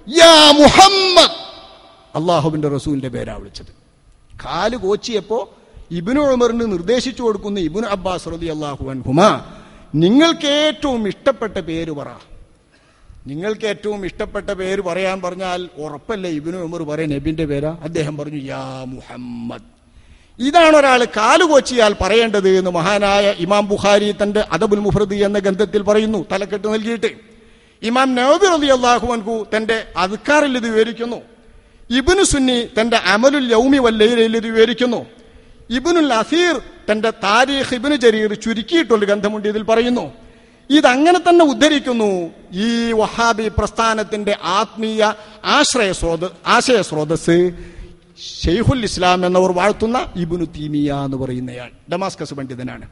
യാ മുഹമ്മദ്, അള്ളാഹുവിന്റെ റസൂലിന്റെ പേരാ വിളിച്ചത്. കാല് കോച്ചിയപ്പോ ഇബ്നു ഉമറിന് നിർദ്ദേശിച്ചു കൊടുക്കുന്ന ഇബ്നു അബ്ബാസ് റളിയല്ലാഹു അൻഹുമാ, നിങ്ങൾക്ക് ഏറ്റവും ഇഷ്ടപ്പെട്ട പേര് പറ. നിങ്ങൾക്ക് ഏറ്റവും ഇഷ്ടപ്പെട്ട പേര് പറയാൻ പറഞ്ഞാൽ ഉറപ്പല്ലേ ഇബ്നു ഉമർ പറയാൻ നബിന്റെ പേരാ? അദ്ദേഹം പറഞ്ഞു യാ മുഹമ്മദ്. ഇതാണ് ഒരാൾ കാലുകൊച്ചിയാൽ പറയേണ്ടത് എന്ന് മഹാനായ ഇമാം ബുഖാരി തന്റെ അദബുൽ മുഫ്രദ് എന്ന ഗ്രന്ഥത്തിൽ പറയുന്നു, തലക്കെട്ട് നൽകിയിട്ട്. ഇമാം നവവി റളിയല്ലാഹു അൻഹു തന്റെ അദ്കാറിൽ ഇത് വിവരിക്കുന്നു. ഇബ്നു സുന്നി തന്റെ അമലുൽ യൗമി വല്ലൈലയിൽ ഇത് വിവരിക്കുന്നു. ഇബ്നുൽ അസീർ തന്റെ താരീഖ് ഇബ്നു ജരീർ ചുരുക്കിയിട്ടുള്ള ഗ്രന്ഥമുണ്ട്, ഇതിൽ പറയുന്നു. ഇതങ്ങനെ തന്നെ ഉദ്ധരിക്കുന്നു. ഈ വഹാബി പ്രസ്ഥാനത്തിന്റെ ആത്മീയ ആശയ സ്രോതസ് ഷെയ്ഖുൽ ഇസ്ലാം എന്നവർ വാഴ്ത്തുന്ന ഇബ്നു തീമിയ എന്ന് പറയുന്നയാൾ ഡമാസ്കസ് പണ്ഡിതനാണ്.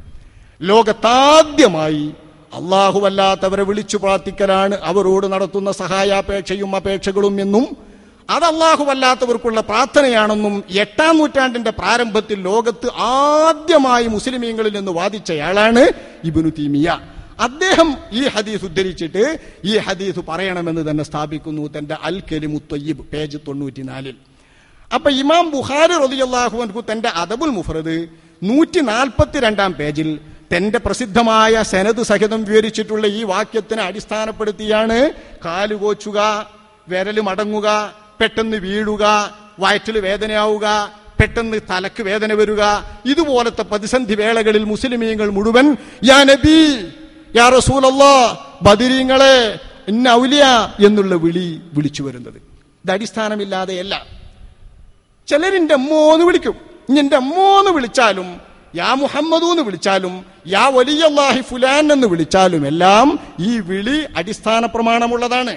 ലോകത്താദ്യമായി അല്ലാഹുവല്ലാത്തവരെ വിളിച്ചു പ്രാർത്ഥിക്കലാണ് അവരോട് നടത്തുന്ന സഹായാപേക്ഷയും അപേക്ഷകളും എന്നും അത് അല്ലാഹുവല്ലാത്തവർക്കുള്ള പ്രാർത്ഥനയാണെന്നും 8-ാം നൂറ്റാണ്ടിന്റെ പ്രാരംഭത്തിൽ ലോകത്ത് ആദ്യമായി മുസ്ലിമീങ്ങളിൽ നിന്ന് വാദിച്ചയാളാണ് ഇബ്നു തീമിയ. അദ്ദേഹം ഈ ഹദീസ് ഉദ്ധരിച്ചിട്ട് ഈ ഹദീസ് പറയണമെന്ന് തന്നെ സ്ഥാപിക്കുന്നു തന്റെ അൽ കലിമു ത്വയ്യിബ് പേജ് 94. അപ്പൊ ഇമാം ബുഖാരി റളിയല്ലാഹു അൻഹു തന്റെ അദബുൽ മുഫ്രദ് 142-ാം പേജിൽ തന്റെ പ്രസിദ്ധമായ സനദ് സഹിതം വിവരിച്ചിട്ടുള്ള ഈ വാക്യത്തിനെ അടിസ്ഥാനപ്പെടുത്തിയാണ് കാലുകോച്ചുക, വിരല് മടങ്ങുക, പെട്ടെന്ന് വീഴുക, വയറ്റിൽ വേദനയാവുക, പെട്ടെന്ന് തലക്ക് വേദന വരിക, ഇതുപോലത്തെ പ്രതിസന്ധി വേളകളിൽ മുസ്ലിമീങ്ങൾ മുഴുവൻ യാ നബി, യാ റസൂലല്ലാഹ്, ബദരീങ്ങളെ, ഇന്ന ഔലിയ എന്നുള്ള വിളിച്ചു വരുന്നത്. ഇത് അടിസ്ഥാനമില്ലാതെയല്ല. ചിലരിന്റെ അമ്മോന്ന് വിളിക്കും. ഇനി എന്റെ അമ്മോന്ന് വിളിച്ചാലും യാ മുഹമ്മദ് എന്ന് വിളിച്ചാലും യാ വലിയല്ലാഹി ഫുലാൻ എന്ന് വിളിച്ചാലും എല്ലാം ഈ വിളി അടിസ്ഥാന പ്രമാണമുള്ളതാണ്,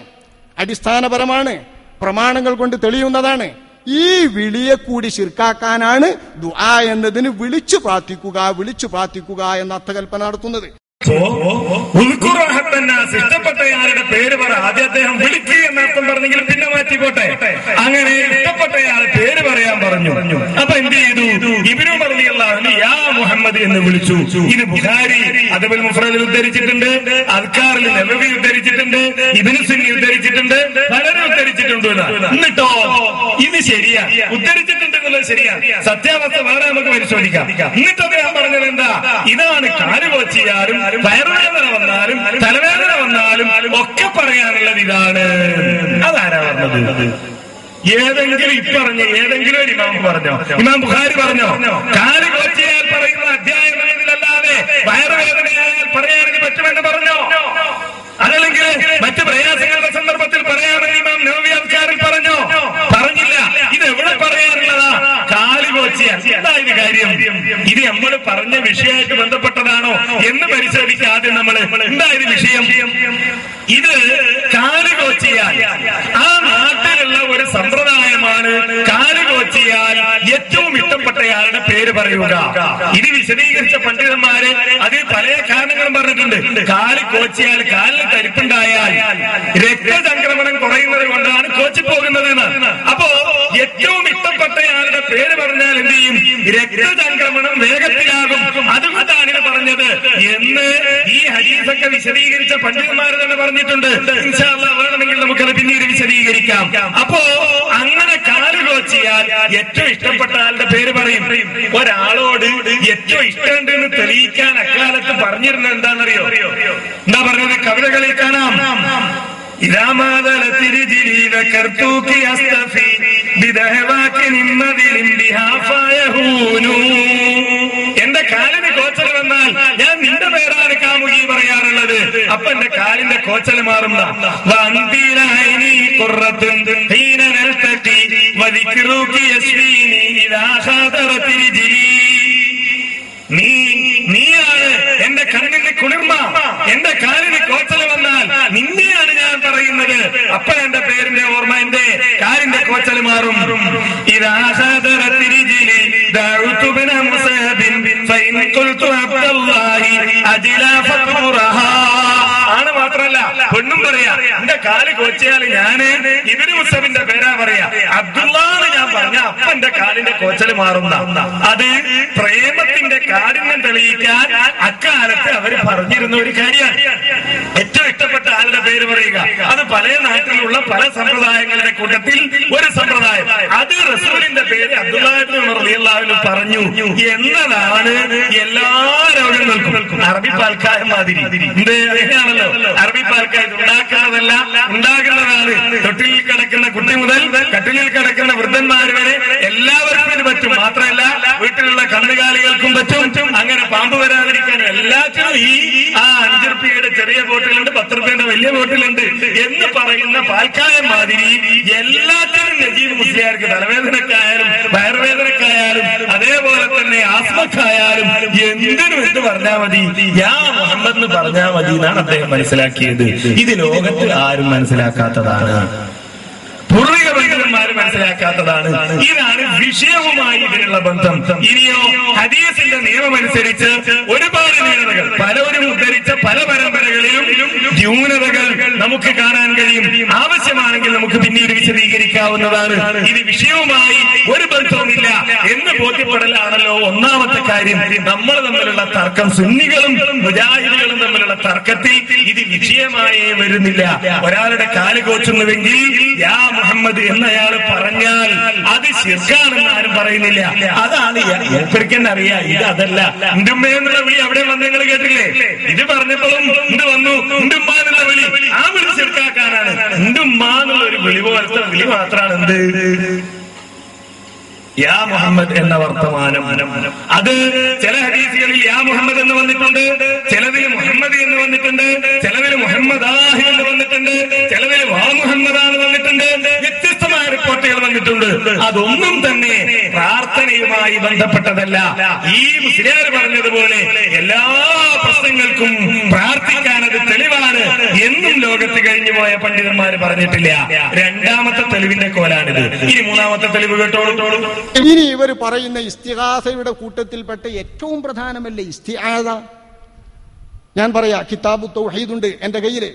അടിസ്ഥാനപരമാണ്, പ്രമാണങ്ങൾ കൊണ്ട് തെളിയുന്നതാണ്. ഈ വിളിയെ കൂടി ശിർക്കാക്കാനാണ് ദുആ എന്നതിന് വിളിച്ചു പ്രാർത്ഥിക്കുക എന്ന അർത്ഥകൽപ്പന നടത്തുന്നത്. ഇഷ്ടപ്പെട്ടയാളുടെ പേര് പറ. ആദ്യം അദ്ദേഹം വിളിക്കുക എന്നർത്ഥം പറഞ്ഞെങ്കിൽ പിന്നെ മാറ്റിപ്പോട്ടെ. അങ്ങനെ ഇഷ്ടപ്പെട്ടയാളെ പേര് പറയാൻ പറഞ്ഞു. അപ്പൊ എന്ത് ചെയ്തു? ഇബ്നു ഉമർ റളിയല്ലാഹു അൻഹു യാ മുഹമ്മദ് എന്ന് വിളിച്ചു. ഇത് ബുഖാരി അദബുൽ മുഫ്രദിൽ ഉദ്ധരിച്ചിട്ടുണ്ട്, അദ്കാറിൽ നബവി ഉദ്ധരിച്ചിട്ടുണ്ട്, ഇബ്നു സുന്നി ഉദ്ധരിച്ചിട്ടുണ്ട്, പലരും ഉദ്ധരിച്ചിട്ടുണ്ട്. എന്നിട്ടോ ഇത് ശരിയാ, ഉദ്ധരിച്ചിട്ടുണ്ട് എന്നുള്ളത് ശരിയാ. സത്യാവസ്ഥ വേറെ നമുക്ക് പരിശോധിക്കാം. എന്നിട്ട് അദ്ദേഹം പറഞ്ഞത് എന്താ? ഇതാണ് കാലുകൊച്ചിയാലും വയറുവേദന വന്നാലും തലവേദന വന്നാലും ഒക്കെ പറയാനുള്ളത് ഇതാണ്. അതാരാ പറഞ്ഞത്? ഏതെങ്കിലും ഏതെങ്കിലും ഒരു ഇമാം പറഞ്ഞോ? ഇമാം ബുഖാരി പറഞ്ഞോ? കാലുകൊച്ചിയാൽ പറയുന്ന അധ്യായം ഇതിലല്ലാതെ വയറുവേദനയാൽ പറയാനെങ്കിൽ പറ്റുമെന്ന് പറഞ്ഞോ? അതല്ലെങ്കിൽ മറ്റു പ്രയാസങ്ങളുടെ സന്ദർഭത്തിൽ പറയാമെന്ന് ഇമാം നവവി അദ്കാറിൽ പറഞ്ഞോ? പറഞ്ഞില്ല. ഇത് എവിടെ പറയാനുള്ളതാ? കാലുകൊച്ചിയാൽ. എന്താ ഇത് കാര്യം? ഇത് നമ്മൾ പറഞ്ഞ വിഷയമായിട്ട് ബന്ധപ്പെട്ടതാണോ എന്ന് പരിശോധിക്കുക ആദ്യം നമ്മൾ. എന്താ ഇത് വിഷയം? ഇത് കാലുകൊച്ചിയാൽ ആ നാട്ടിലുള്ള ഒരു സമ്പ്രദായമാണ്. കാലുകൊച്ചിയാൽ ഏറ്റവും ഇഷ്ടപ്പെട്ടയാളുടെ പേര് പറയുക. ഇത് വിശദീകരിച്ച പണ്ഡിതന്മാര് അതിൽ പല കാരണങ്ങളും പറഞ്ഞിട്ടുണ്ട്. കാല് കോച്ചിയാൽ, കാലിന് തരിപ്പുണ്ടായാൽ രക്തചംക്രമണം കുറയുന്നത് കൊണ്ടാണ് കോച്ചിപ്പോകുന്നത്. അപ്പോ ഏറ്റവും ഇഷ്ടപ്പെട്ടയാളുടെ പേര് പറഞ്ഞാൽ എന്ത് ചെയ്യും? രക്തചംക്രമണം വേഗത്തിലാകും. അതുകൊണ്ടാണ് ഇത് പറഞ്ഞത് എന്ന് ഈ ഹദീസൊക്കെ വിശദീകരിച്ച പണ്ഡിതന്മാർ തന്നെ പറഞ്ഞിട്ടുണ്ട്. ഇൻഷാ അല്ലാഹ് വേണമെങ്കിൽ നമുക്കത് പിന്നീട് വിശദീകരിക്കാം. അപ്പോ അങ്ങനെ കാലുകൊച്ചിയാൽ ഏറ്റവും ഇഷ്ടപ്പെട്ട ആളുടെ പേര് പറയും. ഒരാളോട് ഏറ്റവും ഇഷ്ടമുണ്ടെന്ന് തെളിയിക്കാൻ അക്കാലത്ത് പറഞ്ഞിരുന്നത് എന്താണെന്നറിയോ? എന്താ പറഞ്ഞത്? കവിതകളിൽ കാണാം. എന്റെ കാലിന് കോച്ചൽ വന്നാൽ ഞാൻ നിന്റെ പേരാണ് കാമുകി പറയാറുള്ളത്. അപ്പൊ എന്റെ കാലിന്റെ കോച്ചൽ മാറുന്ന നീയാണ് എന്റെ കണ്ണിന് കുളിർമ. എന്റെ കാലിന് കോച്ചൽ വന്നാൽ നിന്നെയാണ് ഞാൻ പറയുന്നത്. അപ്പൊ എന്റെ പേരിന്റെ ഓർമ്മ എന്റെ കാലിന്റെ കോച്ചൽ മാറും. ആണ് മാത്രല്ല പെണ്ണും പറയാ എന്റെ കാല് കോച്ചയാല് ഞാന് ഇബ്നു മുസബിന്റെ പേരാ പറയാ, അബ്ദുല്ലാന്ന് ഞാൻ പറഞ്ഞ അപ്പൊ എന്റെ കാലിന്റെ കോച്ചല് മാറുന്ന. അത് പ്രേമത്തിന്റെ കാഠിന്യം തെളിയിക്കാൻ അക്കാലത്ത് അവര് പറഞ്ഞിരുന്ന ഒരു കാര്യമാണ്. ഏറ്റവും ഇഷ്ടപ്പെട്ട ആളുടെ പേര് പറയുക, അത് പല നാട്ടിലുള്ള പല സമ്പ്രദായങ്ങളുടെ കൂട്ടത്തിൽ ഒരു സമ്പ്രദായം. അത് റസൂലിന്റെ പേര് അബ്ദുല്ലാഹ് ഇബ്നു ഉമർ റളിയല്ലാഹു അൻഹു പറഞ്ഞു എന്നതാണ് എല്ലാ രോഗങ്ങൾക്കും. അറബി പാൽക്കായം മാതിരി അങ്ങനെയാണല്ലോ. അറബി പാൽക്കായം ഉണ്ടാക്കുന്നതല്ല, ഉണ്ടാകുന്നതാണ്. തൊട്ടിലിൽ കിടക്കുന്ന കുട്ടി മുതൽ കട്ടിലിൽ കിടക്കുന്ന വൃദ്ധന്മാർ വരെ എല്ലാവർക്കും ഇത് പറ്റും. മാത്രമല്ല വീട്ടിലുള്ള കന്നുകാലികൾക്കും പറ്റും. അങ്ങനെ പാമ്പ് വരാതിരിക്കാൻ എല്ലാത്തിനും ഈ 5 രൂപയുടെ ചെറിയ ബോട്ടിലുണ്ട്, 10 രൂപയുടെ വലിയ ബോട്ടിലുണ്ട് എന്ന് പറയുന്ന പാൽക്കായം മാതിരി എല്ലാത്തിനും നജീബ് മുസ്ലിയാർക്ക് തലവേദനക്കായാലും വയറുവേദനക്കായാലും അതേപോലെ തന്നെ ആസ്മക്കായാലും എന്തിനും എന്ത് പറഞ്ഞാൽ മതി, യാ മുഹമ്മദ് എന്ന് പറഞ്ഞാൽ മതി എന്നാണ് അദ്ദേഹം മനസ്സിലാക്കിയത്. ഇത് ലോകത്ത് ആരും മനസ്സിലാക്കാത്തതാണ്, പൂർവിക പണ്ഡിതന്മാര് മനസ്സിലാക്കാത്തതാണ്. ഇതാണ് വിഷയവുമായി ഇതിനുള്ള ബന്ധം. ഇനിയോ ഹദീസിന്റെ നിയമമനുസരിച്ച് ഒരുപാട് ന്യൂനതകൾ പലരും ഉദ്ധരിച്ച പല പരമ്പരകളിലും ന്യൂനതകൾ നമുക്ക് കാണാൻ കഴിയും. ആവശ്യമാണെങ്കിൽ നമുക്ക് പിന്നീട് വിശദീകരിക്കാവുന്നതാണ്. ഇത് വിഷയവുമായി ഒരു ബന്ധവുമില്ല എന്ന് ബോധ്യപ്പെടലാണല്ലോ ഒന്നാമത്തെ കാര്യം. നമ്മൾ തമ്മിലുള്ള തർക്കം, സുന്നികളും മുജാഹിദുകളും തമ്മിലുള്ള തർക്കത്തിൽ ഇത് വിഷയമായേ വരുന്നില്ല. ഒരാളുടെ കാല് കോച്ചുന്നുവെങ്കിൽ യാ മുഹമ്മദ് എന്നയാള് പറഞ്ഞാൽ അത് ശിർക്കാണെന്ന് ആരും പറയുന്നില്ല. അതാണ് മൂപ്പരിക്കെന്നെ അറിയാം. ഇത് അതല്ല. ഉണ്ടുമ്മ എന്നുള്ള വിളി അവിടെ വന്ന് നിങ്ങൾ കേട്ടില്ലേ? ഇത് പറഞ്ഞപ്പോഴും എന്ത് വന്നു? ഉണ്ടുമ്മ എന്നുള്ള വിളി, ആ വിളി ശിർക്കാക്കാനാണ്. ഉണ്ടുമ്മ എന്നുള്ള ഒരു വിളി പോലത്തെ വിളി മാത്രമാണ് എന്ത് യാ മുഹമ്മദ് എന്ന വർത്തമാനം. അത് ചില ഹദീസുകളിൽ യാ മുഹമ്മദ് എന്ന് വന്നിട്ടുണ്ട്, ചിലതിൽ മുഹമ്മദ് എന്ന് വന്നിട്ടുണ്ട്, ചിലതിൽ മുഹമ്മദാഹി എന്ന് വന്നിട്ടുണ്ട്, ചിലതിൽ വാ മുഹമ്മദാണ് വന്നിട്ടുണ്ട്. വ്യത്യസ്തമായ റിപ്പോർട്ടുകൾ വന്നിട്ടുണ്ട്. അതൊന്നും തന്നെ പ്രാർത്ഥനയുമായി ബന്ധപ്പെട്ടതല്ല. ഈ മുസ്ലിയാർ പറഞ്ഞതുപോലെ എല്ലാ പ്രശ്നങ്ങൾക്കും പ്രാർത്ഥിക്കാൻ അത് തെളിവാണ് എന്നും ലോകത്ത് കഴിഞ്ഞു പോയ പണ്ഡിതന്മാര് പറഞ്ഞിട്ടില്ല. രണ്ടാമത്തെ തെളിവിന്റെ കോലാണിത്. ഇനി മൂന്നാമത്തെ തെളിവ് കേട്ടോളൂ. ഇനി ഇവർ പറയുന്ന ഇസ്തിഗാസയുടെ കൂട്ടത്തിൽപ്പെട്ട ഏറ്റവും പ്രധാനമല്ലേ ഇസ്തിആദ? ഞാൻ പറയാ, കിതാബു തൗഹീദുണ്ട് എന്റെ കയ്യില്.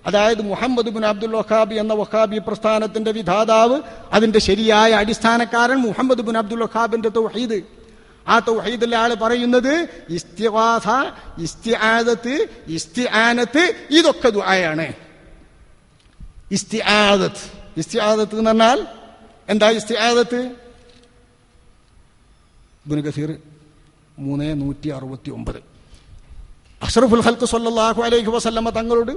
അതായത് മുഹമ്മദ് ബിൻ അബ്ദുൽ വഹാബി എന്ന വഹാബി പ്രസ്ഥാനത്തിന്റെ വിധാതാവ്, അതിന്റെ ശരിയായ അടിസ്ഥാനക്കാരൻ മുഹമ്മദ് ബിൻ അബ്ദുൽ വഹാബിന്റെ തൗഹീദ്. ആ തൗഹീദിലെ ആള് പറയുന്നത് ഇസ്തിഗാസ, ഇസ്തിആദത്ത്, ഇസ്തിആനത്ത് ഇതൊക്കെ ദുആയാണ്. ഇസ്തിആദത്ത് എന്ന് പറഞ്ഞാൽ എന്താ? ഇസ്തിആദത്ത് ഇബ്നു കസീർ 369 അഷ്റഫുൽ ഖൽഖ് സ്വല്ലല്ലാഹു അലൈഹി വസല്ലമ തങ്ങളോട്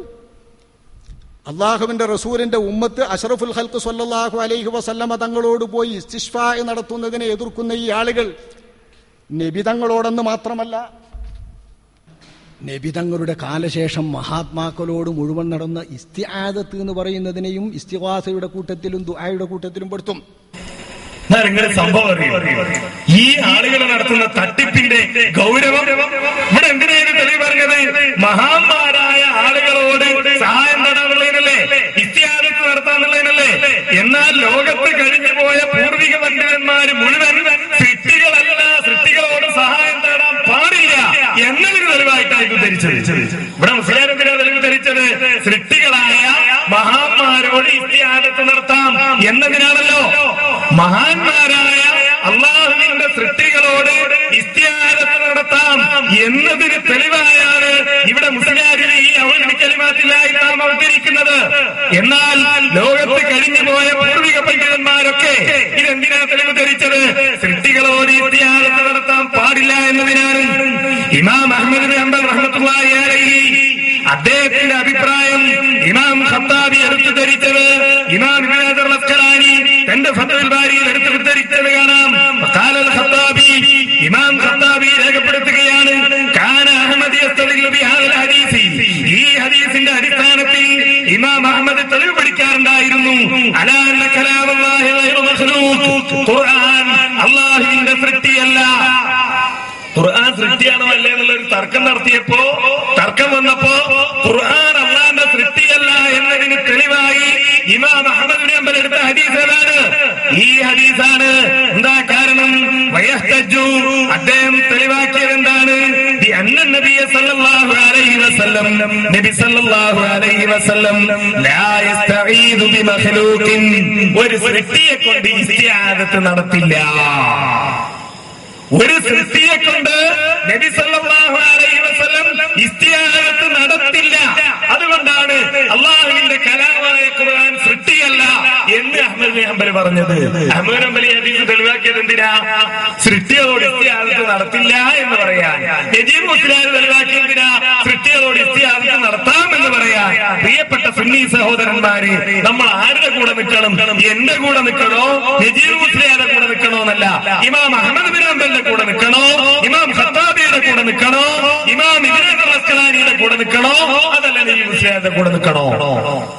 അള്ളാഹുവിന്റെ റസൂലിന്റെ ഉമ്മത്ത് അഷ്റഫുൽ ഖൽഖ് സ്വല്ലല്ലാഹു അലൈഹി വസല്ലമ തങ്ങളോട് പോയി ഇസ്തിശ്ഫാ നടത്തുന്നതിനെ എതിർക്കുന്ന ഈ ആളുകൾ നബി തങ്ങളോടെന്ന് മാത്രമല്ല, നബി തങ്ങളുടെ കാലശേഷം മഹാത്മാക്കളോട് മുഴുവൻ നടന്ന ഇസ്തിആദത്ത് എന്ന് പറയുന്നതിനെയും ഇസ്തിഗാസയുടെ കൂട്ടത്തിലും ദുആയുടെ കൂട്ടത്തിലും പെടുത്തും. സംഭവം ഈ ആളുകൾ നടത്തുന്ന തട്ടിപ്പിന്റെ ഗൗരവം ഇവിടെ എന്തിനാണ് തെളിവ് പറഞ്ഞത്? മഹാന്മാരായ ആളുകളോട് സഹായം തേടാനുള്ളതിനല്ലേ, ഇസ്തിആദത്ത് നടത്താനുള്ളതിനല്ലേ. എന്നാൽ ലോകത്ത് കഴിഞ്ഞു പോയ പൂർവിക പണ്ഡിതന്മാര് മുഴുവൻ സൃഷ്ടികളല്ല, സൃഷ്ടികളോട് സഹായം തേടാൻ പാടില്ല എന്നതിന് തെളിവായിട്ടായിരുന്നു ധരിച്ചത്. ഇവിടെ മുസ്ലിയാരെന്തിനാ തെളിവ് ധരിച്ചത്? സൃഷ്ടികളായ മഹാന്മാരോട് ഇസ്തിആദത്ത് നടത്താം എന്നതിനാണല്ലോ. മഹാന്മാരായ അള്ളാഹുവിന്റെ സൃഷ്ടികളോട് ഇസ്തിആദത്ത് നടത്താം എന്നതിന് തെളിവായാണ് ഇവിടെ മുസ്ലിയാരിൽ ഈ കലിമാത്തിലായി നാം അവതരിക്കുന്നത്. എന്നാൽ ലോകത്ത് കഴിഞ്ഞു പോയ പൂർവിക പണ്ഡിതന്മാരൊക്കെ ഇതെന്തിനാ തെളിവ് ധരിച്ചത്? സൃഷ്ടികളോട് ഇസ്തിആദത്ത് നടത്താൻ പാടില്ല എന്നതിനാണ്. ഇമാം അഹ്മദ് ബിൻ ഹംബൽ റഹ്മത്തുള്ളാഹി അലൈഹി അദ്ദേഹത്തിന്റെ അഭിപ്രായം ഇമാം ഖത്താബി എടുത്തു ധരിച്ചത്, ഇമാം ഇബ്നു ഹജർ അസ്ഖലാനി തന്റെ ഫത്വൽ ബാരിയിൽ എടുത്തു ധരിച്ചത് കാണാം. ഖാലൽ ഖത്താബി, ഇമാം ഖത്താബി രേഖപ്പെടുത്തുകയാണ്, കാന അഹ്മദ് യസ്തദില്ലു ബിഹാദൽ ഹദീസ്, ഈ ഹദീസിന്റെ അടിസ്ഥാനത്തിൽ ഇമാം അഹ്മദ് തെളിവ് പഠിക്കാറുണ്ടായിരുന്നു. അലാ അന്ന കലാമുല്ലാഹി ഗൈറു മഖ്ലൂഖ്, ഖുർആൻ അല്ലാഹുവിന്റെ സൃഷ്ടിയല്ല. ഖുർആൻ സൃഷ്ടിയാണോ അല്ലേ എന്നുള്ളൊരു തർക്കം വന്നപ്പോ ഖുർആൻ അല്ലാഹുവിന്റെ സൃഷ്ടിയല്ല എന്നതിന് തെളിവായി ഇമാം അഹ്മദ് ബിൻ ഹംബൽ എടുത്ത ഹദീസ് ഏതാണ്? ഈ ഹദീസാണ്. എന്താ കാരണം? വയഹ്തജു, അദ്ദേഹം തെളിവാക്കിയത് എന്താണ്? നബിയ സല്ലല്ലാഹു അലൈഹി വസല്ലം വസല്ലം നബി സല്ലല്ലാഹു അലൈഹി വസല്ലം ലാ യസ്തഈദു ബിമഖ്ലൂഖിൻ, ഒരു സൃഷ്ടിയെ കൊണ്ട് ഇസ്തിആദത്ത് നടത്തില്ല. ഒരു സൃഷ്ടിയെ കൊണ്ട് നബി സല്ലല്ലാഹു അലൈഹി വസല്ലം ഇസ്തിആദത്ത് നടത്തില്ല. അതുകൊണ്ടാണ് അല്ലാഹുവിന്റെ കലാമായ ഖുർആൻ സൃഷ്ടിയല്ല എന്ന് അഹ്മദ് ബിൻ ഹംബൽ പറഞ്ഞത്. അഹ്മദ് ബിൻ ഹംബൽ ഈ ഹദീസ് തെളിവാക്കിയത് എന്തിനാ? സൃഷ്ടിയോട് ഇസ്തിആദത്ത് നടത്തില്ല എന്ന് പറയാൻ. നജീബ് മുസ്ലിയാർ തെളിവാക്കിയത് എന്തിനാ? സൃഷ്ടിയോട് ഇസ്തിആദത്ത് നടത്താം എന്ന് പറയാൻ. പ്രിയപ്പെട്ട സുന്നി സഹോദരന്മാരെ, നമ്മൾ ആരുടെ കൂടെ നിൽക്കണം? എന്റെ കൂടെ നിൽക്കണോ, നജീബ് മുസ്ലിയാരുടെ കൂടെ നിൽക്കണോ എന്നല്ല, ഇമാം അഹ്മദ് ബിൻ ഹംബലിന്റെ കൂടെ നിൽക്കണോ, ഇമാം ഖത്താബിയുടെ കൂടെ നിൽക്കണോ, ഇമാം ഇബ്നു അസ്കലാനിയുടെ കൂടെ നിൽക്കണോ, അതല്ല നജീബ് മുസ്ലിയാരുടെ കൂടെ നിൽക്കണോ?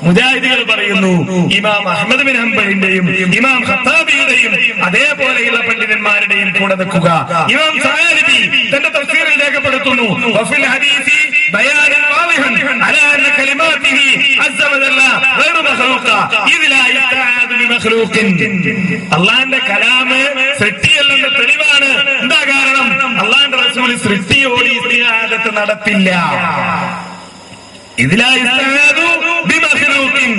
മുജാഹിദികൾ പറയുന്നു ഇമാം അഹ്മദ് ബിൻ ഹംബലിന്റെയും ഇമാം ഖത്താബിയുടെയും അതേപോലെയുള്ള പണ്ഡിതന്മാരുടെയും കൂടെ നിൽക്കുക. ഇമാം സഅലബി തന്റെ തഫ്സീറിൽ രേഖപ്പെടുത്തുന്നു, വഫിൽ ഹദീസി ബയാനൻ വാളിഹൻ അലാ അന്ന കലിമാതിഹി അസ്സ വജല്ല ഗൈറു മഖ്ലൂഖ ഇദ് ലാ യസ്തആദു ബിമഖ്ലൂഖിൻ. അല്ലാഹുവിന്റെ കലാം സൃഷ്ടിയല്ലെന്ന തെളിവാണ്. എന്താ കാരണം? അല്ലാഹുവിന്റെ റസൂൽ സൃഷ്ടിയോട് ഇസ്തിആദത്ത് നടത്തില്ല. ഇദ് ലാ യസ്തആദു ബിമഖ്ലൂഖിൻ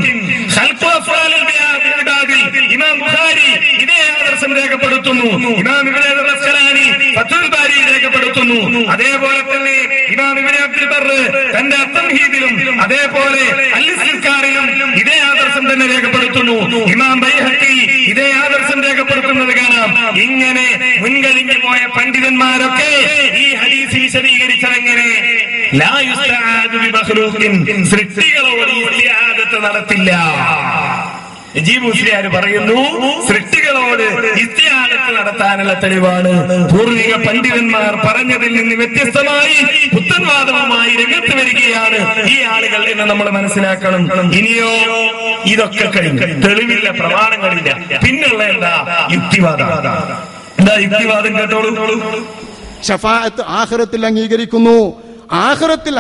ഖൽഖു അഫ്ആലിൽ ബിഇബാദിൽ. ഇമാം ബുഖാരി ഇതേ ആദർശം രേഖപ്പെടുത്തുന്നു. ഇമാം ഇബ്നു അസ്കലാനി ഫത്ഹുൽ ബാരി രേഖപ്പെടുത്തുന്നു. അതേപോലെ തന്നെ ഇമാം ഇബ്നു അബ്ദുൽ ബർ തന്റെ അത്തംഹീദിലും അതേപോലെ അൽ-ഇസ്തിസ്കാറിലും ഇതേ ആദർശം തന്നെ രേഖപ്പെടുത്തുന്നു. ഇമാം ബൈഹഖി ഇതേ ആദർശം രേഖപ്പെടുത്തുന്നത് കാണാം. ഇങ്ങനെ മുൻകഴിഞ്ഞു പോയ പണ്ഡിതന്മാരൊക്കെ ഈ ഹദീസ് വിശദീകരിച്ചതെങ്ങനെ? ലാ യുസ്തആദു ബിമഖ്ലൂഖിൻ, സൃഷ്ടികളോട് ഇസ്തിആദത്ത് നടത്തില്ല. നജീബ് മുസ്ലിയാർ പറയുന്നു സൃഷ്ടികളോട് ഇസ്തിആദത്ത് നടത്താനുള്ള തെളിവാണ് പൂർവിക പണ്ഡിതന്മാർ പറഞ്ഞതിൽ നിന്ന് വ്യത്യസ്തമായി പുത്തൻവാദവുമായി രംഗത്ത് വരികയാണ് ഈ ആളുകൾ എന്ന് നമ്മൾ മനസ്സിലാക്കണം. ഇനിയോ ഇതൊക്കെ കഴിഞ്ഞു, തെളിവില്ല, പ്രമാണങ്ങളില്ല, പിന്നുള്ള എന്താ? യുക്തിവാദം. എന്താ യുക്തിവാദം? കേട്ടോളൂ. ശഫാഅത്ത് ആഖിറത്തിൽ അംഗീകരിക്കുന്നു. ആഖിറത്തിൽ